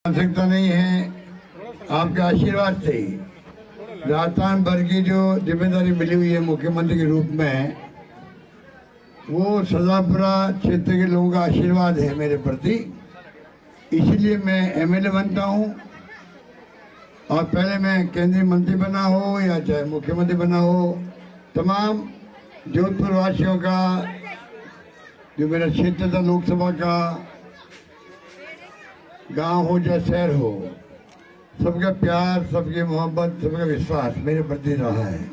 आवश्यकता नहीं है, आपके आशीर्वाद से ही राजस्थान भर की जो जिम्मेदारी मिली हुई है मुख्यमंत्री के रूप में, वो सदापुरा क्षेत्र के लोगों का आशीर्वाद है मेरे प्रति। इसीलिए मैं एमएलए बनता हूँ और पहले मैं केंद्रीय मंत्री बना हो या चाहे मुख्यमंत्री बना हो, तमाम जोधपुर वासियों का, जो मेरा क्षेत्र था लोकसभा का, गांव हो या शहर हो, सबका प्यार, सबकी मोहब्बत, सबका विश्वास मेरे प्रति रहा है।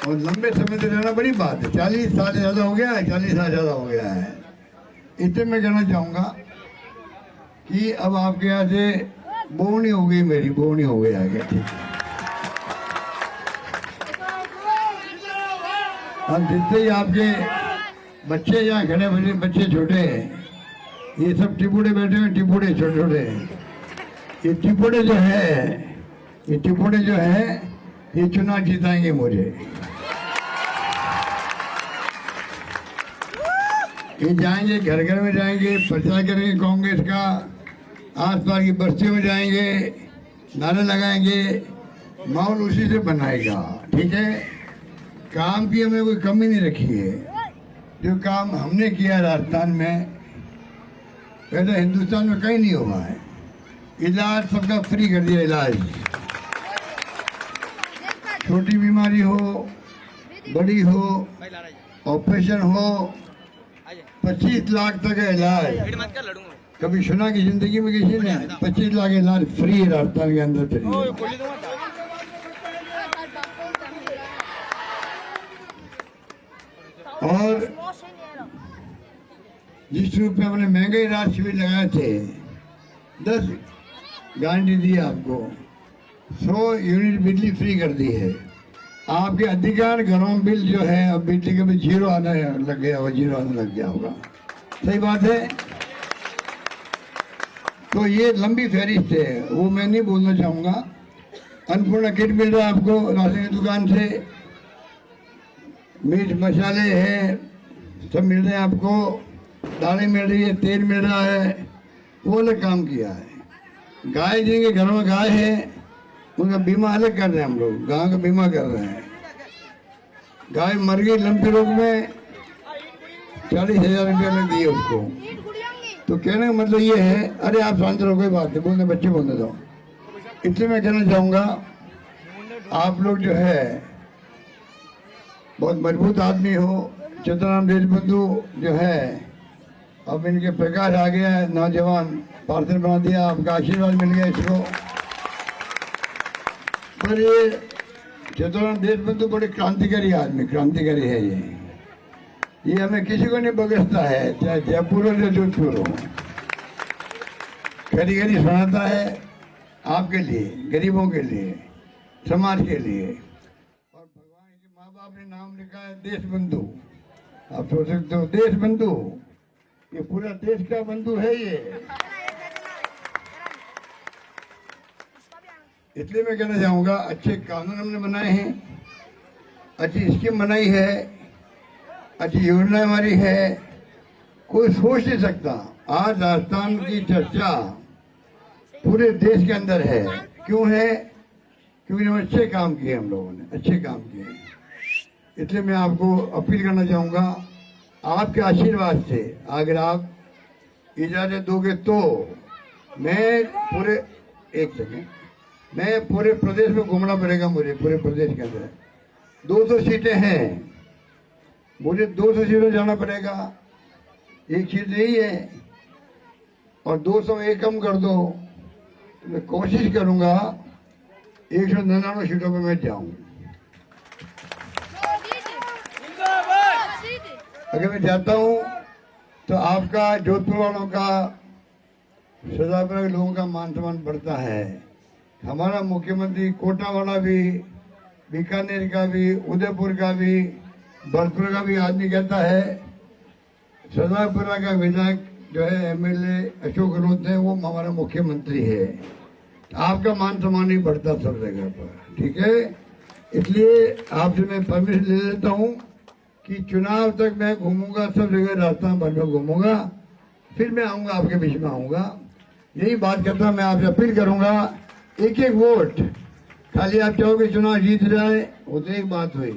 और लंबे समय से रहना बड़ी बात है। 40 साल ज़्यादा हो गया है, 40 साल ज़्यादा हो गया है। इतने मैं कहना चाहूँगा कि अब आपके यहाँ से बोवनी हो गई, मेरी बोवनी हो गई आगे। ठीक है, अब जितने ही आपके बच्चे यहाँ खड़े, बच्चे छोटे हैं, ये सब टिपुड़े बैठे हुए, टिपुड़े छोटे छोटे। ये टिपुड़े जो है ये चुनाव जिताएंगे मुझे। ये जाएंगे, घर घर में जाएंगे, प्रचार करेंगे कांग्रेस का, आसपास की बस्तियों में जाएंगे, नारे लगाएंगे, माहौल उसी से बनाएगा। ठीक है, काम की हमें कोई कमी नहीं रखी है। जो काम हमने किया राजस्थान में, वैसे हिंदुस्तान में कहीं नहीं हुआ है। इलाज सबका फ्री कर दिया। इलाज, छोटी बीमारी हो, बड़ी हो, ऑपरेशन हो, 25 लाख तक का इलाज। कभी सुना कि जिंदगी में किसी ने 25 लाख इलाज फ्री है राजस्थान के अंदर फ्री। और जिस रूप में हमने महंगाई राहत शिविर लगाए थे, 10 गारंटी दी आपको, 100 यूनिट बिजली फ्री कर दी है। आपके अधिकार घरों में बिल जो है, अब बिजली का भी जीरो आने लग गया होगा, जीरो आने लग गया होगा। सही बात है। तो ये लंबी फहरिस्त है, वो मैं नहीं बोलना चाहूँगा। अन्नपूर्णा किट मिल रहा है आपको राशन की दुकान से, मिर्च मसाले है, सब मिल रहे हैं आपको, दालें मिल रही है, तेल मिल रहा है। वो अलग काम किया है। गाय जिनके घरों में गाय है, उनका बीमा अलग कर रहे हैं हम लोग, गाय का बीमा कर रहे हैं। गाय मर गई लंपी रोग में, 40,000 रुपया लग दिए उसको। तो कहने का मतलब ये है, अरे आप शांत रहो, कोई बात नहीं, बोलने बच्चे बोलने दो। इसलिए मैं कहना चाहूँगा, आप लोग जो है बहुत मजबूत आदमी हो। चतुराम देशबंधु जो है, अब इनके प्रकाश आ गया है, नौजवान पार्षद बना दिया, आपका आशीर्वाद मिल गया इसको। पर ये चतुराम देशबंधु बड़े क्रांतिकारी आदमी, क्रांतिकारी है ये हमें किसी को नहीं बगसता है, चाहे जयपुर हो या जोधपुर हो। खरी खरी सुनाता है आपके लिए, गरीबों के लिए, समाज के लिए। और भगवान के माँ बाप ने नाम लिखा है देशबंधु। आप सोच सकते हो, देशबंधु, ये पूरा देश का बंधु है ये। इसलिए मैं कहना चाहूँगा, अच्छे कानून हमने बनाए हैं, अच्छी स्कीम बनाई है, अच्छी योजना हमारी है। कोई सोच नहीं सकता आज राजस्थान की चर्चा पूरे देश के अंदर है। क्यों है? क्योंकि हम अच्छे काम किए, हम लोगों ने अच्छे काम किए। इसलिए मैं आपको अपील करना चाहूँगा, आपके आशीर्वाद से अगर आप इजाजत दोगे तो मैं पूरे प्रदेश में घूमना पड़ेगा मुझे। पूरे प्रदेश के अंदर 200 सीटें हैं, मुझे 200 सीटों जाना पड़ेगा। एक सीट नहीं है, और 201 कम कर दो तो मैं कोशिश करूंगा 199 सीटों पर मैं जाऊं। अगर मैं जाता हूं तो आपका, जोधपुर वालों का, सदापुरा के लोगों का मान सम्मान बढ़ता है। हमारा मुख्यमंत्री कोटा वाला भी, बीकानेर का भी, उदयपुर का भी, भरतपुर का भी आदमी कहता है सदापुरा का विधायक जो है एमएलए अशोक गहलोत है, वो हमारा मुख्यमंत्री है। आपका मान सम्मान ही बढ़ता सब जगह पर। ठीक है, इसलिए आपसे मैं परमिशन ले लेता हूँ कि चुनाव तक मैं घूमूंगा, सब जगह राजस्थान भर में घूमूंगा, फिर मैं आऊँगा, आपके बीच में आऊँगा। यही बात करता मैं आपसे अपील करूँगा, एक एक वोट, खाली आप चाहोगे चुनाव जीत जाए वो तो एक बात हुई,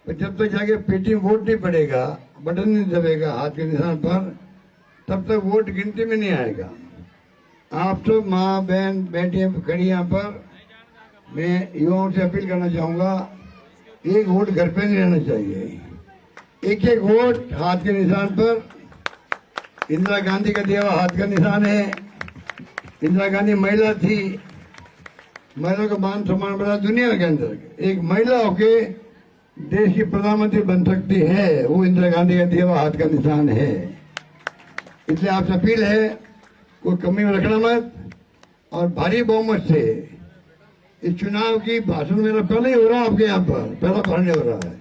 पर जब तक जाके पेटी में वोट नहीं पड़ेगा, बटन नहीं दबेगा हाथ के निशान पर, तब तक वोट गिनती में नहीं आएगा। आप तो माँ बहन बेटियां खड़ी यहाँ पर, मैं युवाओं से अपील करना चाहूँगा, एक वोट घर पे नहीं रहना चाहिए, एक एक वोट हाथ के निशान पर। इंदिरा गांधी का दिया हुआ हाथ का निशान है। इंदिरा गांधी महिला थी, महिला का मान सम्मान बढ़ा दुनिया के अंदर। एक महिला होके देश की प्रधानमंत्री बन सकती है, वो इंदिरा गांधी का दिया हुआ हाथ का निशान है। इसलिए आपसे अपील है, कोई कमी रखना मत, और भारी बहुमत से इस चुनाव की भाषण मेरा पहले ही हो रहा है आपके यहाँ पर, पहला भाषण हो रहा है।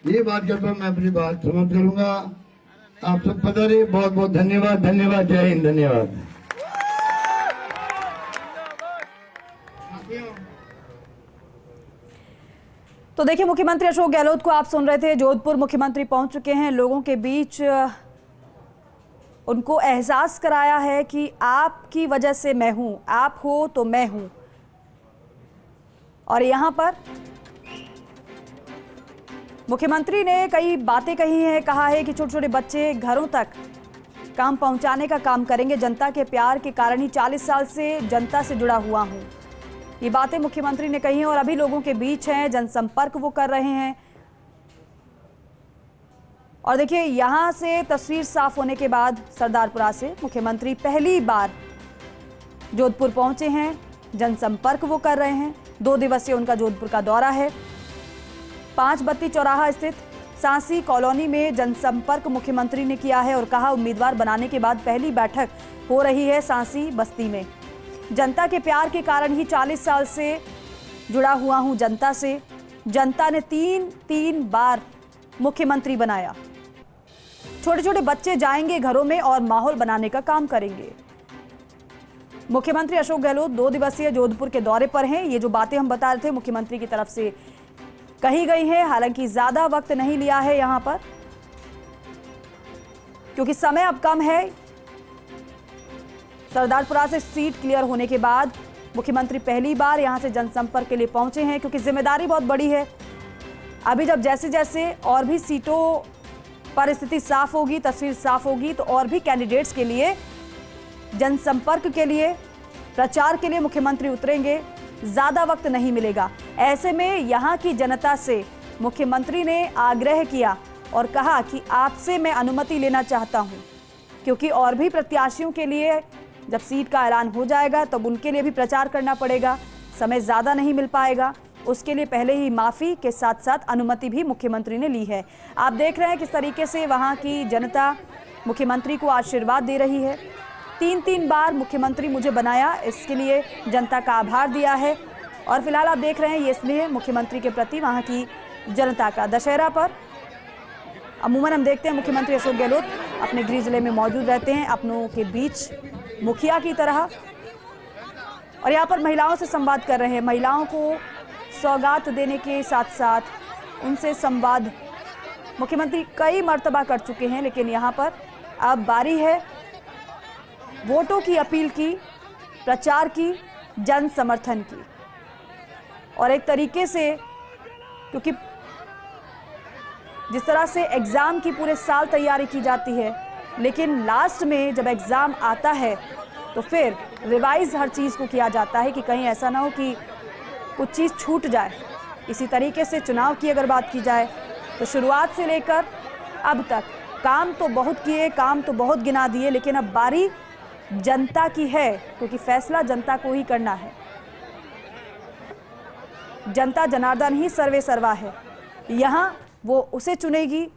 ये बात करता मैं अपनी बात समाप्त करूंगा। आप सब पधारिए, बहुत बहुत धन्यवाद। धन्यवाद, जय हिंद, धन्यवाद। तो देखिए, मुख्यमंत्री अशोक गहलोत को आप सुन रहे थे। जोधपुर मुख्यमंत्री पहुंच चुके हैं, लोगों के बीच उनको एहसास कराया है कि आपकी वजह से मैं हूं, आप हो तो मैं हूं। और यहां पर मुख्यमंत्री ने कई बातें कही हैं, कहा है कि छोटे छोटे बच्चे घरों तक काम पहुंचाने का काम करेंगे। जनता के प्यार के कारण ही 40 साल से जनता से जुड़ा हुआ हूं, ये बातें मुख्यमंत्री ने कही हैं। और अभी लोगों के बीच हैं, जनसंपर्क वो कर रहे हैं। और देखिए, यहां से तस्वीर साफ होने के बाद सरदारपुरा से मुख्यमंत्री पहली बार जोधपुर पहुंचे हैं, जनसंपर्क वो कर रहे हैं। 2 दिवसीय उनका जोधपुर का दौरा है। 5 बत्ती चौराहा स्थित सांसी कॉलोनी में जनसंपर्क मुख्यमंत्री ने किया है और कहा, उम्मीदवार बनाने के बाद पहली बैठक हो रही है सांसी बस्ती में। जनता के प्यार के कारण ही 40 साल से जुड़ा हुआ हूं जनता से। जनता ने 3 बार मुख्यमंत्री बनाया। छोटे छोटे बच्चे जाएंगे घरों में और माहौल बनाने का काम करेंगे। मुख्यमंत्री अशोक गहलोत 2 दिवसीय जोधपुर के दौरे पर हैं। ये जो बातें हम बता रहे थे मुख्यमंत्री की तरफ से कही गई है, हालांकि ज्यादा वक्त नहीं लिया है यहां पर, क्योंकि समय अब कम है। सरदारपुरा से सीट क्लियर होने के बाद मुख्यमंत्री पहली बार यहां से जनसंपर्क के लिए पहुंचे हैं, क्योंकि जिम्मेदारी बहुत बड़ी है। अभी जब जैसे जैसे और भी सीटों पर स्थिति साफ होगी, तस्वीर साफ होगी, तो और भी कैंडिडेट्स के लिए जनसंपर्क के लिए, प्रचार के लिए मुख्यमंत्री उतरेंगे। ज्यादा वक्त नहीं मिलेगा। ऐसे में यहां की जनता से मुख्यमंत्री ने आग्रह किया और कहा कि आपसे मैं अनुमति लेना चाहता हूं, क्योंकि और भी प्रत्याशियों के लिए जब सीट का ऐलान हो जाएगा तब उनके लिए भी प्रचार करना पड़ेगा, समय ज़्यादा नहीं मिल पाएगा। उसके लिए पहले ही माफ़ी के साथ साथ अनुमति भी मुख्यमंत्री ने ली है। आप देख रहे हैं किस तरीके से वहाँ की जनता मुख्यमंत्री को आशीर्वाद दे रही है। 3 बार मुख्यमंत्री मुझे बनाया, इसके लिए जनता का आभार दिया है। और फिलहाल आप देख रहे हैं ये स्नेह मुख्यमंत्री के प्रति वहाँ की जनता का। दशहरा पर अमूमन हम देखते हैं मुख्यमंत्री अशोक गहलोत अपने गृह जिले में मौजूद रहते हैं, अपनों के बीच मुखिया की तरह, और यहाँ पर महिलाओं से संवाद कर रहे हैं। महिलाओं को सौगात देने के साथ साथ उनसे संवाद मुख्यमंत्री कई मर्तबा कर चुके हैं, लेकिन यहाँ पर अब बारी है वोटों की अपील की, प्रचार की, जन समर्थन की। और एक तरीके से, क्योंकि जिस तरह से एग्ज़ाम की पूरे साल तैयारी की जाती है, लेकिन लास्ट में जब एग्ज़ाम आता है तो फिर रिवाइज हर चीज़ को किया जाता है कि कहीं ऐसा ना हो कि कुछ चीज़ छूट जाए। इसी तरीके से चुनाव की अगर बात की जाए तो शुरुआत से लेकर अब तक काम तो बहुत किए, काम तो बहुत गिना दिए, लेकिन अब बारी जनता की है, क्योंकि फैसला जनता को ही करना है। जनता जनार्दन ही सर्वे सर्वा है। यहाँ वो उसे चुनेगी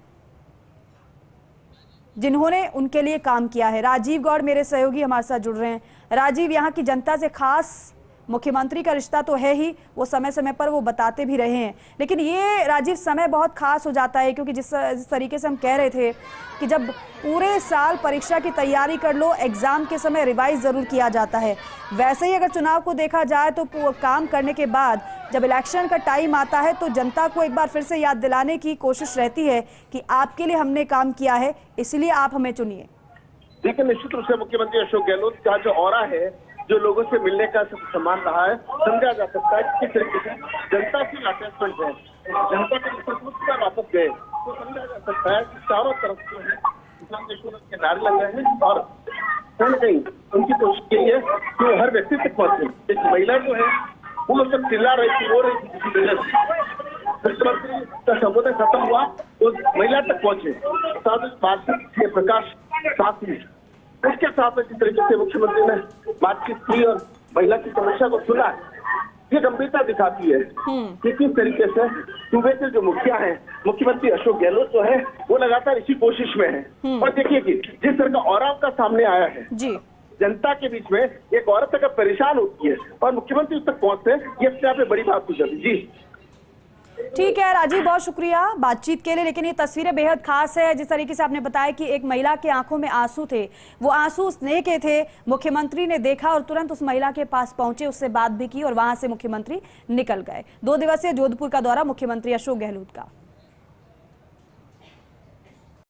जिन्होंने उनके लिए काम किया है। राजीव गौड़ मेरे सहयोगी हमारे साथ जुड़ रहे हैं। राजीव, यहाँ की जनता से खास मुख्यमंत्री का रिश्ता तो है ही, वो समय समय पर वो बताते भी रहे हैं, लेकिन ये राजीव समय बहुत खास हो जाता है, क्योंकि जिस तरीके से हम कह रहे थे कि जब पूरे साल परीक्षा की तैयारी कर लो, एग्ज़ाम के समय रिवाइज ज़रूर किया जाता है, वैसे ही अगर चुनाव को देखा जाए तो काम करने के बाद जब इलेक्शन का टाइम आता है तो जनता को एक बार फिर से याद दिलाने की कोशिश रहती है कि आपके लिए हमने काम किया है, इसलिए आप हमें चुनिए। देखिए, निश्चित रूप से मुख्यमंत्री अशोक गहलोत का जो ऑरा है, जो लोगों से मिलने का सम्मान रहा है, समझा जा सकता है किस तरीके से जनता की अटैचमेंट है, जनता के नेतृत्व पर वापस गए, तो समझा जा सकता है कि चारों तरफ जो है इस्लाम देशों के नारे लग रहे हैं और कहीं न कहीं उनकी कोशिश यही है कि वो हर व्यक्ति तक पहुंचे। एक महिला जो है वो सब चिल्ला रही थी, रो रही थी किसी वजह से, मुख्यमंत्री का संबोधन खत्म हुआ तो महिला तक पहुंचे, साथ पार्षद थे प्रकाश शास्त्री, उसके साथ में जिस तरीके से मुख्यमंत्री ने बातचीत की और महिला की समस्या को सुना, ये गंभीरता दिखाती है कि किस तरीके से सूबे के जो मुखिया हैं, मुख्यमंत्री अशोक गहलोत जो है वो लगातार इसी कोशिश में है। और देखिए कि जिस तरह का ऑरा का सामने आया है जी, जनता के बीच में, एक औरत अगर परेशान होती है और मुख्यमंत्री उस तक पहुंचते हैं, ये अपने आप में बड़ी बात हो जाती है। जी ठीक है राजीव, बहुत शुक्रिया बातचीत के लिए। लेकिन ये तस्वीरें बेहद खास है। जिस तरीके से आपने बताया कि एक महिला के आंखों में आंसू थे, वो आंसू स्नेह के थे, मुख्यमंत्री ने देखा और तुरंत उस महिला के पास पहुंचे, उससे बात भी की और वहां से मुख्यमंत्री निकल गए। 2 दिवसीय जोधपुर का दौरा मुख्यमंत्री अशोक गहलोत का।